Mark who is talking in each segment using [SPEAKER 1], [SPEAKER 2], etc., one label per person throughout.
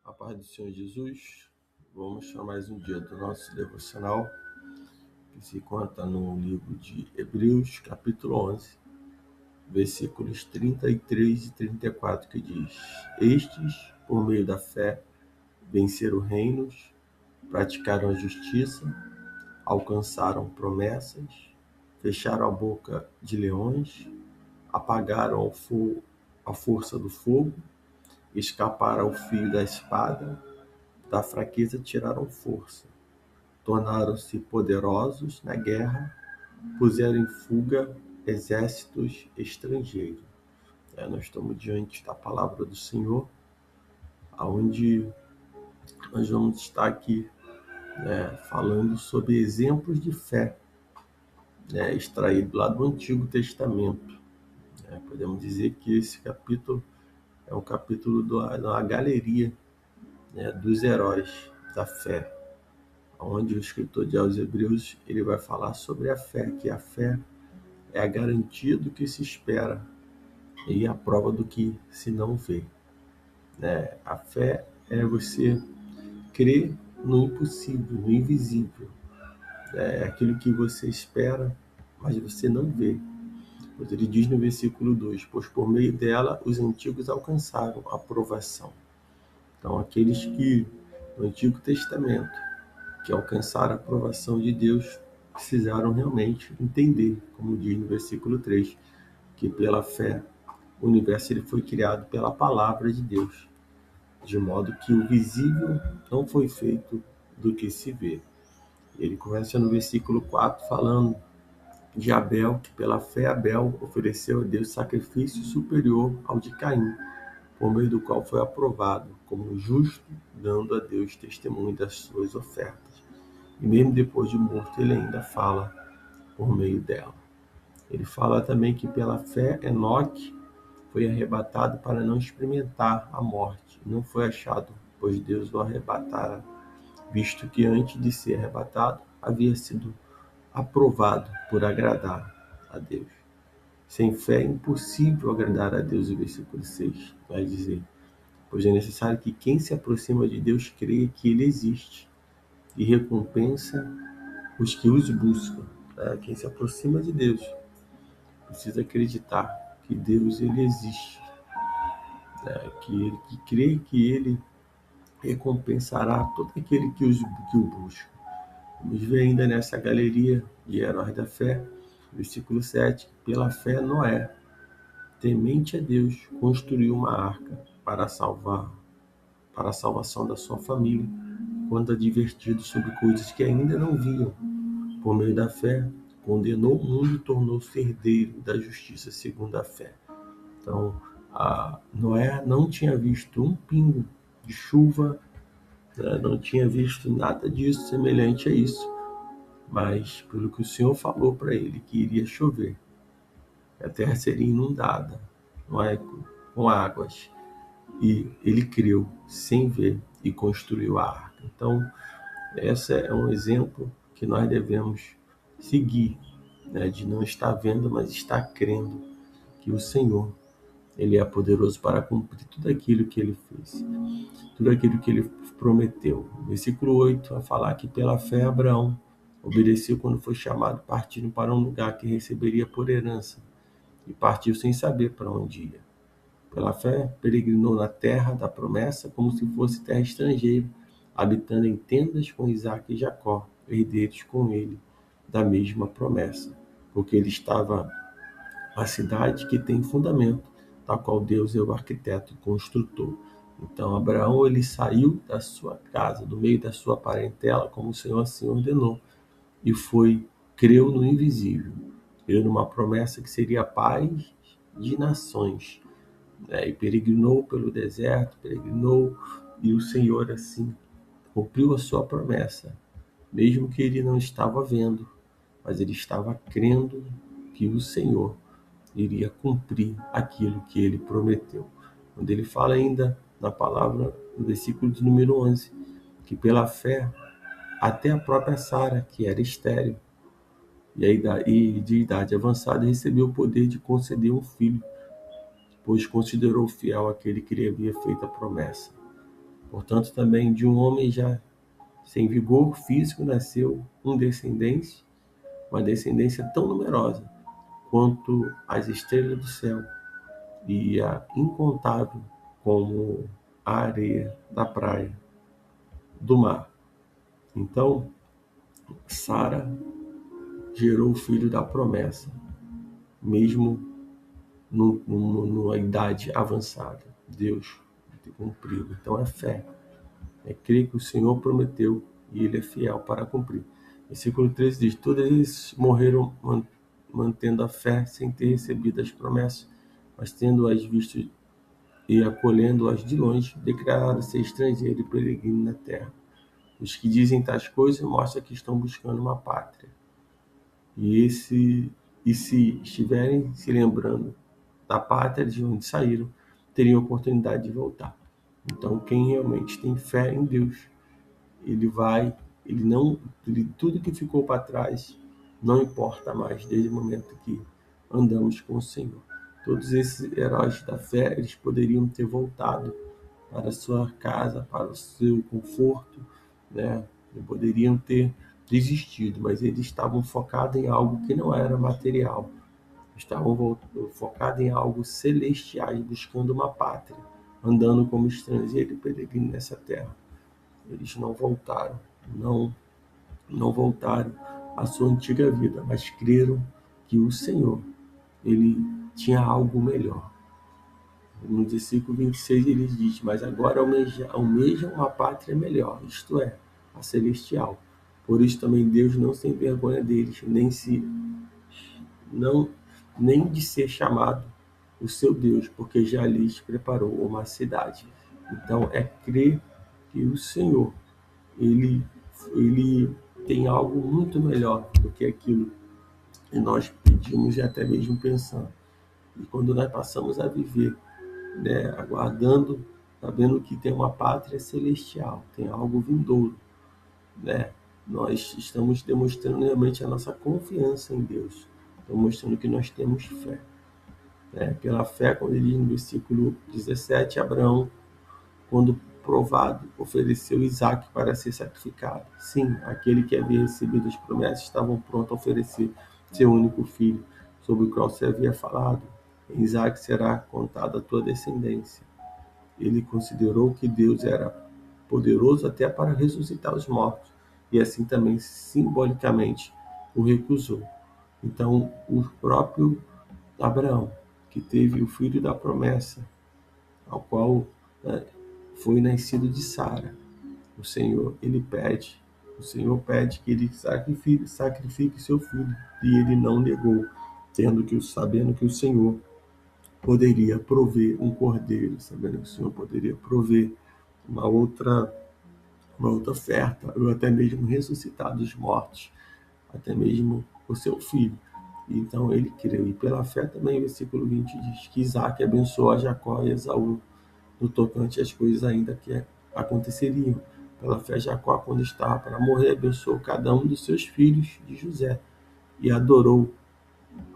[SPEAKER 1] A paz do Senhor Jesus, vamos para mais um dia do nosso devocional, que se conta no livro de Hebreus, capítulo 11, versículos 33 e 34, que diz: Estes, por meio da fé, venceram reinos, praticaram a justiça, alcançaram promessas, fecharam a boca de leões, apagaram a força do fogo, escaparam ao fio da espada, da fraqueza tiraram força, tornaram-se poderosos na guerra, puseram em fuga exércitos estrangeiros. Nós estamos diante da palavra do Senhor, onde nós vamos estar aqui falando sobre exemplos de fé, extraído lá do Antigo Testamento. Podemos dizer que esse capítulo é um capítulo da galeria, dos heróis da fé, onde o escritor de aos Hebreus ele vai falar sobre a fé, que a fé é a garantia do que se espera e a prova do que se não vê. A fé é você crer no impossível, no invisível. É aquilo que você espera, mas você não vê. Pois ele diz no versículo 2, pois por meio dela os antigos alcançaram a aprovação. Então, aqueles que, no Antigo Testamento, que alcançaram a aprovação de Deus, precisaram realmente entender, como diz no versículo 3, que pela fé o universo ele foi criado pela palavra de Deus, de modo que o visível não foi feito do que se vê. Ele começa no versículo 4 falando de Abel, que pela fé Abel ofereceu a Deus sacrifício superior ao de Caim, por meio do qual foi aprovado como justo, dando a Deus testemunho das suas ofertas. E mesmo depois de morto, ele ainda fala por meio dela. Ele fala também que pela fé Enoque foi arrebatado para não experimentar a morte. Não foi achado, pois Deus o arrebatara, visto que antes de ser arrebatado havia sido aprovado por agradar a Deus. Sem fé é impossível agradar a Deus, o versículo 6 vai dizer, pois é necessário que quem se aproxima de Deus creia que Ele existe e recompensa os que os buscam. Quem se aproxima de Deus precisa acreditar que Deus ele existe, que crê que Ele recompensará todo aquele que o busca. Vamos ver ainda nessa galeria de heróis da fé, versículo 7, pela fé Noé, temente a Deus, construiu uma arca para a salvação da sua família, quando advertido sobre coisas que ainda não viam. Por meio da fé, condenou o mundo e tornou-se herdeiro da justiça segundo a fé. Então, Noé não tinha visto um pingo de chuva, não tinha visto nada disso semelhante a isso, mas pelo que o Senhor falou para ele que iria chover, a terra seria inundada, com águas, e ele creu sem ver e construiu a arca. Então, esse é um exemplo que nós devemos seguir, de não estar vendo, mas estar crendo que o Senhor ele é poderoso para cumprir tudo aquilo que ele fez, tudo aquilo que ele prometeu. Versículo 8 vai falar que pela fé Abraão obedeceu quando foi chamado, partindo para um lugar que receberia por herança, e partiu sem saber para onde ia. Pela fé, peregrinou na terra da promessa como se fosse terra estrangeira, habitando em tendas com Isaque e Jacó, herdeiros com ele da mesma promessa, porque ele estava a cidade que tem fundamento, da qual Deus é o arquiteto e construtor. Então Abraão ele saiu da sua casa, do meio da sua parentela, como o Senhor assim ordenou, e creu no invisível, creu numa promessa que seria a paz de nações, e peregrinou pelo deserto, e o Senhor assim cumpriu a sua promessa, mesmo que ele não estava vendo, mas ele estava crendo que o Senhor iria cumprir aquilo que ele prometeu. Quando ele fala ainda na palavra, no versículo de número 11, que pela fé, até a própria Sara, que era estéril e de idade avançada, recebeu o poder de conceder um filho, pois considerou fiel aquele que lhe havia feito a promessa. Portanto, também de um homem já sem vigor físico nasceu uma descendência tão numerosa quanto as estrelas do céu e a incontável como a areia da praia do mar. Então, Sara gerou o filho da promessa, mesmo numa idade avançada. Deus cumpriu. Então é fé. É crer que o Senhor prometeu e Ele é fiel para cumprir. Versículo 13 diz: todos eles morreram mantendo a fé sem ter recebido as promessas, mas tendo-as visto e acolhendo-as de longe, declararam ser estrangeiro e peregrino na terra. Os que dizem tais coisas mostram que estão buscando uma pátria. E se estiverem se lembrando da pátria de onde saíram, teriam oportunidade de voltar. Então, quem realmente tem fé em Deus, tudo que ficou para trás não importa mais desde o momento que andamos com o Senhor. Todos esses heróis da fé, eles poderiam ter voltado para a sua casa, para o seu conforto, né? Poderiam ter desistido, mas eles estavam focados em algo que não era material. Estavam focados em algo celestial, buscando uma pátria, andando como estrangeiro e peregrino nessa terra. Eles não voltaram, não voltaram à sua antiga vida, mas creram que o Senhor, ele tinha algo melhor. No versículo 26 ele diz: mas agora almejam uma pátria melhor, isto é, a celestial. Por isso também Deus não se envergonha deles, não, nem de ser chamado o seu Deus, porque já lhes preparou uma cidade. Então é crer que o Senhor, ele, ele tem algo muito melhor do que aquilo que nós pedimos e até mesmo pensamos. E quando nós passamos a viver, né, aguardando, sabendo que tem uma pátria celestial, tem algo vindouro, né, nós estamos demonstrando realmente a nossa confiança em Deus. Estamos mostrando que nós temos fé. Né? Pela fé, quando ele diz no versículo 17, Abraão, quando provado, ofereceu Isaque para ser sacrificado. Sim, aquele que havia recebido as promessas estavam pronto a oferecer seu único filho, sobre o qual se havia falado: em Isaque será contada a tua descendência. Ele considerou que Deus era poderoso até para ressuscitar os mortos, e assim também simbolicamente o recusou. Então, o próprio Abraão, que teve o filho da promessa, ao qual, né, foi nascido de Sara, o Senhor pede que ele sacrifique seu filho, e ele não negou, sabendo que o Senhor poderia prover um cordeiro, sabendo que o Senhor poderia prover uma outra, uma outra oferta, ou até mesmo ressuscitar dos mortos, até mesmo o seu filho. Então ele creu, e pela fé também, o versículo 20 diz que Isaac abençoou a Jacó e Esaú no tocante às coisas ainda que aconteceriam. Pela fé, Jacó, quando estava para morrer, abençoou cada um dos seus filhos de José e adorou,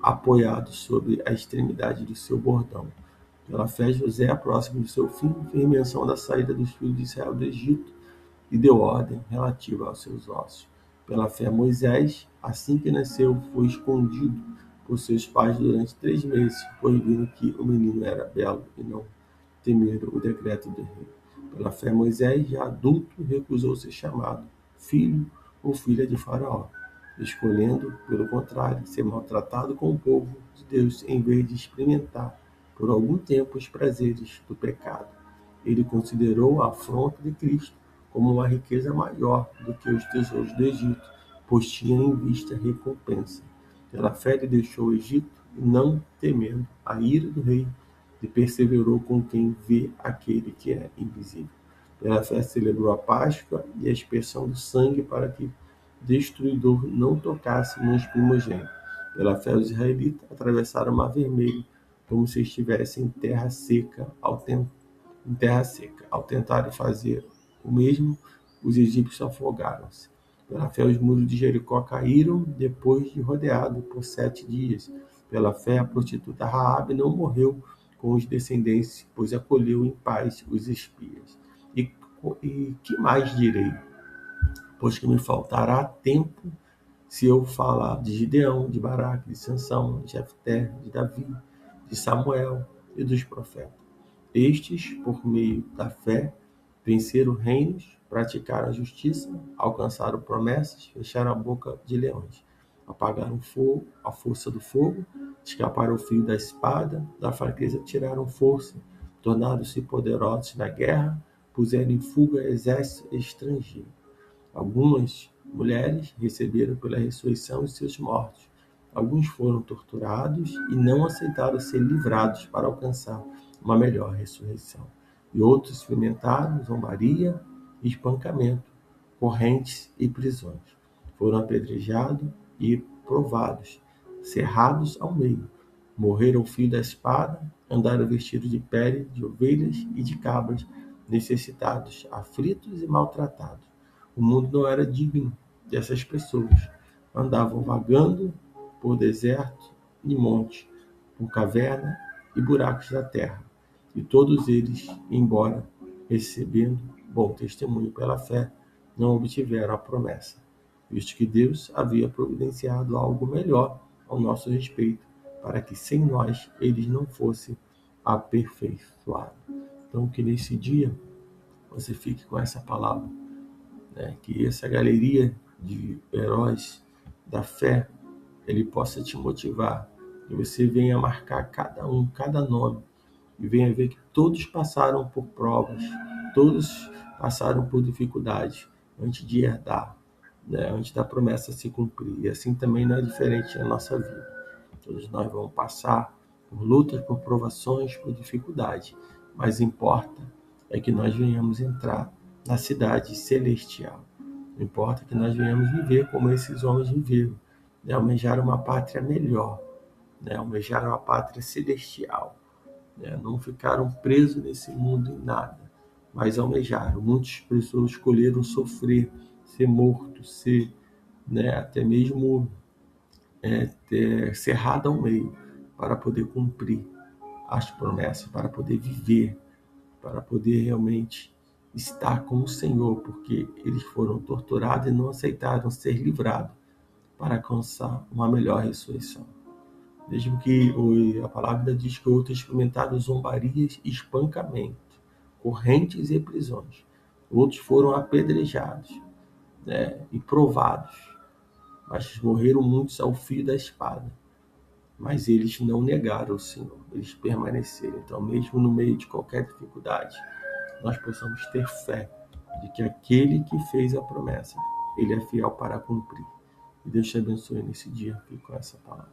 [SPEAKER 1] apoiado sobre a extremidade do seu bordão. Pela fé, José, próximo do seu fim, fez menção da saída dos filhos de Israel do Egito e deu ordem relativa aos seus ossos. Pela fé, Moisés, assim que nasceu, foi escondido por seus pais durante 3 meses, pois viram que o menino era belo e não temeram o decreto do rei. Pela fé, Moisés, já adulto, recusou ser chamado filho ou filha de Faraó, escolhendo, pelo contrário, ser maltratado com o povo de Deus em vez de experimentar por algum tempo os prazeres do pecado. Ele considerou a afronta de Cristo como uma riqueza maior do que os tesouros do Egito, pois tinha em vista a recompensa. Pela fé ele deixou o Egito, não temendo a ira do rei, e perseverou com quem vê aquele que é invisível. Pela fé celebrou a Páscoa e a expiação do sangue para que o destruidor não tocasse nos primogênitos. Pela fé os israelitas atravessaram o Mar Vermelho como se estivessem em terra seca. Ao tentarem fazer o mesmo, os egípcios afogaram-se. Pela fé os muros de Jericó caíram depois de rodeado por 7 dias. Pela fé a prostituta Raabe não morreu com os descendentes, pois acolheu em paz os espias. E E que mais direi? Pois que me faltará tempo se eu falar de Gideão, de Baraque, de Sansão, de Jefté, de Davi, de Samuel e dos profetas. Estes, por meio da fé, venceram reinos, praticaram a justiça, alcançaram promessas, fecharam a boca de leões, apagaram o fogo, a força do fogo, escaparam o fio da espada, da fraqueza tiraram força, tornaram-se poderosos na guerra, puseram em fuga exército estrangeiro. Algumas mulheres receberam pela ressurreição os seus mortos. Alguns foram torturados e não aceitaram ser livrados para alcançar uma melhor ressurreição. E outros experimentaram zombaria e espancamento, correntes e prisões. Foram apedrejados e provados, cerrados ao meio. Morreram ao fio da espada, andaram vestidos de pele de ovelhas e de cabras, necessitados, aflitos e maltratados. O mundo não era digno dessas pessoas. Andavam vagando por deserto e monte, por caverna e buracos da terra. E todos eles, embora recebendo bom testemunho pela fé, não obtiveram a promessa, visto que Deus havia providenciado algo melhor ao nosso respeito, para que sem nós eles não fossem aperfeiçoados. Então, que nesse dia você fique com essa palavra, né? Que essa galeria de heróis da fé, ele possa te motivar, que você venha marcar cada um, cada nome, e venha ver que todos passaram por provas, todos passaram por dificuldades antes de herdar, né? Antes da promessa se cumprir. E assim também não é diferente na nossa vida. Todos nós vamos passar por lutas, por provações, por dificuldades, mas importa é que nós venhamos entrar na cidade celestial. Não importa que nós venhamos viver como esses homens viveram, né? Almejar uma pátria melhor, né? Almejar uma pátria celestial, né? Não ficaram presos nesse mundo em nada, mas almejaram. Muitas pessoas escolheram sofrer, ser morto, ser, né, até mesmo ter cerrado ao meio, para poder cumprir as promessas, para poder viver, para poder realmente estar com o Senhor, porque eles foram torturados e não aceitaram ser livrados para alcançar uma melhor ressurreição. Mesmo que a palavra diz que outros experimentaram zombarias e espancamento, correntes e prisões. Outros foram apedrejados, né, e provados, mas morreram muitos ao fio da espada. Mas eles não negaram o Senhor, eles permaneceram. Então, mesmo no meio de qualquer dificuldade, nós possamos ter fé de que aquele que fez a promessa, ele é fiel para cumprir. E Deus te abençoe nesse dia. Fique com essa palavra.